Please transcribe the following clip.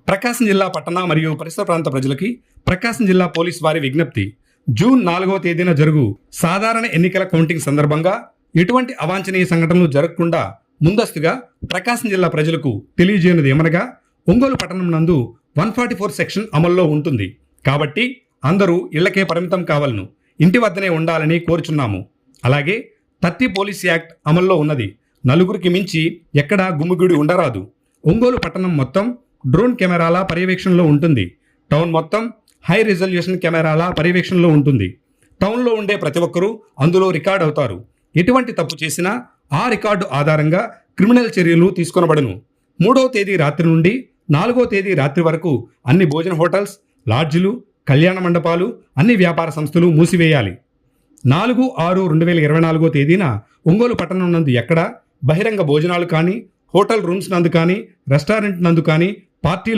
ప్రకాశం జిల్లా పట్టణ మరియు పరిసర ప్రాంత ప్రజలకి ప్రకాశం జిల్లా పోలీస్ వారి విజ్ఞప్తి. జూన్ 4వ తేదీన జరుగు సాధారణ ఎన్నికల కౌంటింగ్ సందర్భంగా ఎటువంటి అవాంఛనీయ సంఘటనలు జరగకుండా ముందస్తుగా ప్రకాశం జిల్లా ప్రజలకు తెలియజేయనిది ఏమనగా, ఒంగోలు పట్టణం నందు 144 సెక్షన్ అమల్లో ఉంటుంది. కాబట్టి అందరూ ఇళ్లకే పరిమితం కావాలను, ఇంటి వద్దనే ఉండాలని కోరుచున్నాము. అలాగే 30 పోలీస్ యాక్ట్ అమల్లో ఉన్నది. నలుగురికి మించి ఎక్కడా గుమ్మిగుడి ఉండరాదు. ఒంగోలు పట్టణం మొత్తం డ్రోన్ కెమెరాల పర్యవేక్షణలో ఉంటుంది. టౌన్ మొత్తం హై రిజల్యూషన్ కెమెరాల పర్యవేక్షణలో ఉంటుంది. టౌన్లో ఉండే ప్రతి ఒక్కరూ అందులో రికార్డ్ అవుతారు. ఎటువంటి తప్పు చేసినా ఆ రికార్డు ఆధారంగా క్రిమినల్ చర్యలు తీసుకొనబడును. 3వ తేదీ రాత్రి నుండి 4వ తేదీ రాత్రి వరకు అన్ని భోజన హోటల్స్, లాడ్జిలు, కళ్యాణ మండపాలు, అన్ని వ్యాపార సంస్థలు మూసివేయాలి. 4/6/2024 తేదీన ఒంగోలు పట్టణం నందు ఎక్కడ బహిరంగ భోజనాలు కానీ, హోటల్ రూమ్స్ నందు కానీ, రెస్టారెంట్ నందు కానీ, పార్టీలు